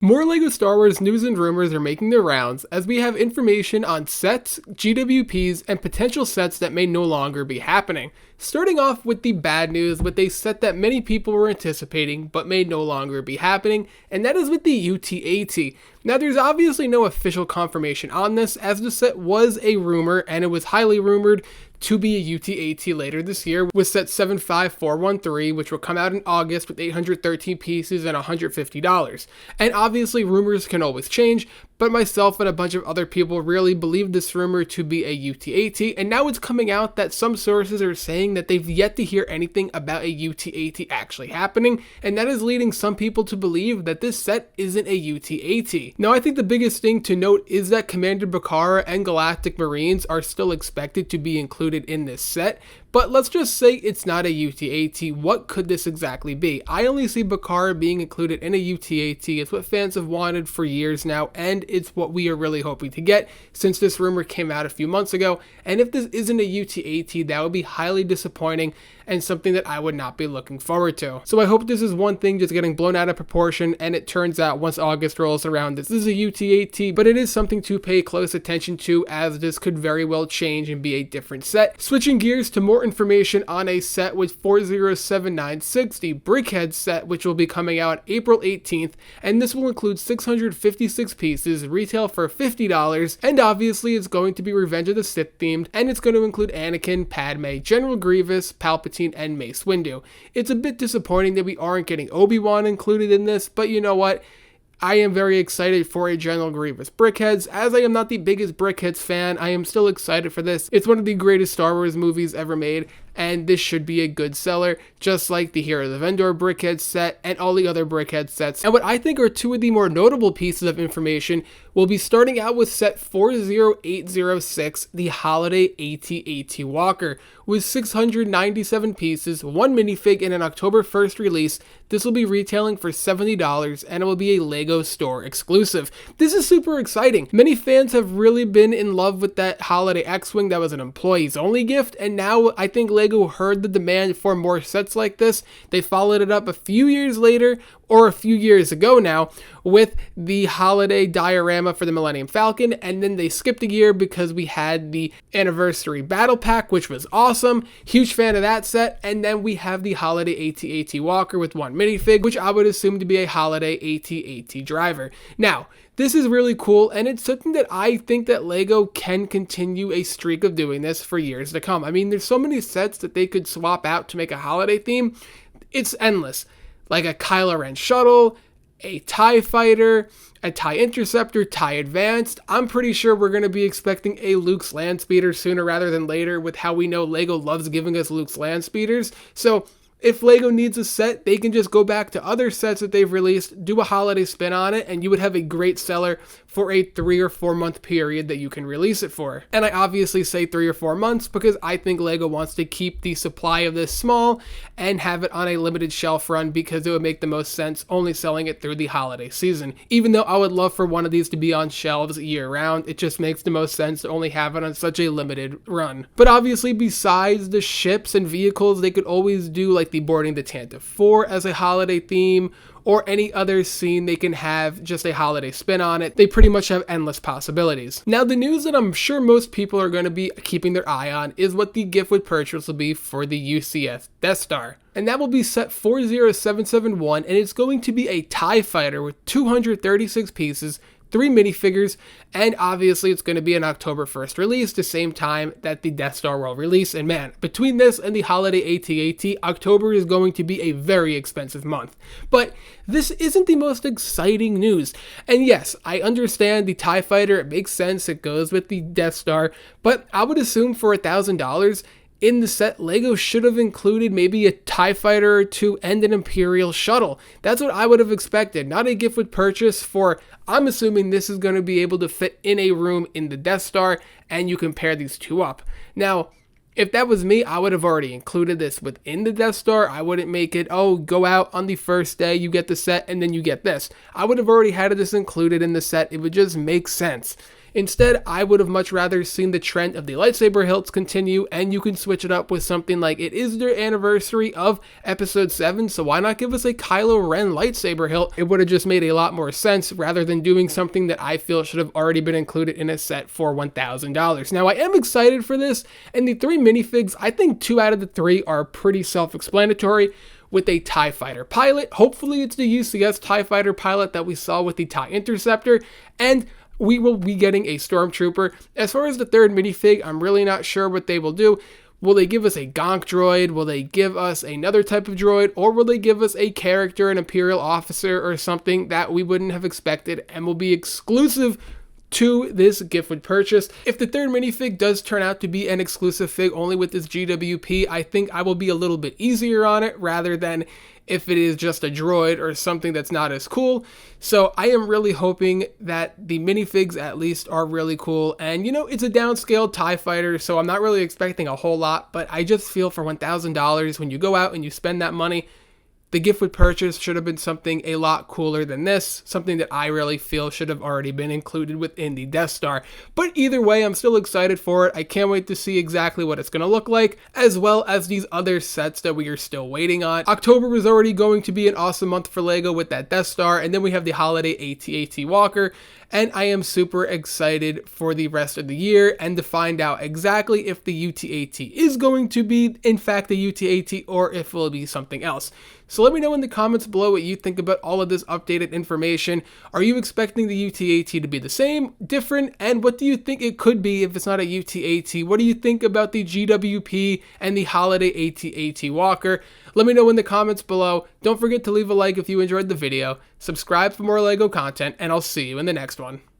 More LEGO Star Wars news and rumors are making their rounds as we have information on sets, GWPs, and potential sets that may no longer be happening. Starting off with the bad news with a set that many people were anticipating but may no longer be happening, and that is with the UTAT. Now there's obviously no official confirmation on this, as the set was a rumor and it was highly rumored to be a UTAT later this year with set 75413, which will come out in August with 813 pieces and $150. And obviously rumors can always change, but myself and a bunch of other people really believed this rumor to be a UTAT, and now it's coming out that some sources are saying that they've yet to hear anything about a UTAT actually happening, and that is leading some people to believe that this set isn't a UTAT. Now I think the biggest thing to note is that Commander Bacara and Galactic Marines are still expected to be included in this set, but let's just say it's not a UTAT. What could this exactly be? I only see Bacara being included in a UTAT. It's what fans have wanted for years now, and it's what we are really hoping to get since this rumor came out a few months ago. And if this isn't a UTAT, that would be highly disappointing and something that I would not be looking forward to. So I hope this is one thing just getting blown out of proportion, and it turns out once August rolls around, this is a UTAT, but it is something to pay close attention to, as this could very well change and be a different set. Switching gears to more information on a set with 407960 Brickhead set, which will be coming out April 18th, and this will include 656 pieces, retail for $50, and obviously it's going to be Revenge of the Sith themed, and it's going to include Anakin, Padme, General Grievous, Palpatine, and Mace Windu. It's a bit disappointing that we aren't getting Obi-Wan included in this, but you know what? I am very excited for a General Grievous Brickheadz. As I am not the biggest Brickheadz fan, I am still excited for this. It's one of the greatest Star Wars movies ever made, and this should be a good seller, just like the Heroes of Endor Brickhead set and all the other Brickhead sets. And what I think are two of the more notable pieces of information will be starting out with set 40806, the Holiday AT-AT Walker, with 697 pieces, one minifig, and an October 1st release. This will be retailing for $70, and it will be a LEGO store exclusive. This is super exciting. Many fans have really been in love with that Holiday X-Wing that was an employees only gift, and now I think LEGO heard the demand for more sets like this. They followed it up a few years later, or a few years ago now, with the holiday diorama for the Millennium Falcon, and then they skipped a year because we had the anniversary battle pack, which was awesome. Huge fan of that set. And then we have the holiday AT-AT Walker with one minifig, which I would assume to be a holiday AT-AT driver. Now, this is really cool, and it's something that I think that LEGO can continue a streak of doing this for years to come. I mean, there's so many sets that they could swap out to make a holiday theme. It's endless. Like a Kylo Ren shuttle, a TIE fighter, a TIE interceptor, TIE advanced. I'm pretty sure we're going to be expecting a Luke's land speeder sooner rather than later, with how we know LEGO loves giving us Luke's land speeders. So if LEGO needs a set, they can just go back to other sets that they've released, do a holiday spin on it, and you would have a great seller for a 3 or 4 month period that you can release it for. And I obviously say 3 or 4 months because I think LEGO wants to keep the supply of this small and have it on a limited shelf run, because it would make the most sense only selling it through the holiday season. Even though I would love for one of these to be on shelves year round, it just makes the most sense to only have it on such a limited run. But obviously, besides the ships and vehicles, they could always do like the boarding the Tantive 4 as a holiday theme, or any other scene they can have just a holiday spin on it. They pretty much have endless possibilities. Now, the news that I'm sure most people are going to be keeping their eye on is what the gift with purchase will be for the UCS Death Star. And that will be set 40771, and it's going to be a TIE fighter with 236 pieces, 3 minifigures, and obviously it's going to be an October 1st release, the same time that the Death Star will release. And man, between this and the holiday AT-AT, October is going to be a very expensive month. But this isn't the most exciting news. And yes, I understand the TIE fighter, it makes sense, it goes with the Death Star, but I would assume for $1,000, in the set, LEGO should have included maybe a TIE fighter or two and an Imperial shuttle. That's what I would have expected, not a gift with purchase for, I'm assuming this is going to be able to fit in a room in the Death Star, and you can pair these two up. Now, if that was me, I would have already included this within the Death Star. I wouldn't make it, oh, go out on the first day, you get the set, and then you get this. I would have already had this included in the set. It would just make sense. Instead, I would have much rather seen the trend of the lightsaber hilts continue, and you can switch it up with something like it is their anniversary of episode 7, so why not give us a Kylo Ren lightsaber hilt? It would have just made a lot more sense rather than doing something that I feel should have already been included in a set for $1,000. Now, I am excited for this, and the 3 minifigs, I think 2 out of the 3 are pretty self-explanatory. With a TIE Fighter pilot, hopefully it's the UCS TIE Fighter pilot that we saw with the TIE Interceptor, and we will be getting a Stormtrooper. As far as the 3rd minifig, I'm really not sure what they will do. Will they give us a Gonk droid? Will they give us another type of droid? Or will they give us a character, an Imperial officer, or something that we wouldn't have expected and will be exclusive to this gift with purchase? If the 3rd minifig does turn out to be an exclusive fig only with this GWP, I think I will be a little bit easier on it rather than if it is just a droid or something that's not as cool. So I am really hoping that the minifigs at least are really cool. And you know, it's a downscaled TIE Fighter, so I'm not really expecting a whole lot, but I just feel for $1,000 when you go out and you spend that money, the gift with purchase should have been something a lot cooler than this, something that I really feel should have already been included within the Death Star. But either way, I'm still excited for it. I can't wait to see exactly what it's going to look like, as well as these other sets that we are still waiting on. October is already going to be an awesome month for LEGO with that Death Star, and then we have the holiday AT-AT Walker, and I am super excited for the rest of the year and to find out exactly if the UT-AT is going to be, in fact, the UT-AT, or if it will be something else. So let me know in the comments below what you think about all of this updated information. Are you expecting the UT-AT to be the same, different, and what do you think it could be if it's not a UT-AT? What do you think about the GWP and the holiday AT-AT Walker? Let me know in the comments below. Don't forget to leave a like if you enjoyed the video, subscribe for more LEGO content, and I'll see you in the next one.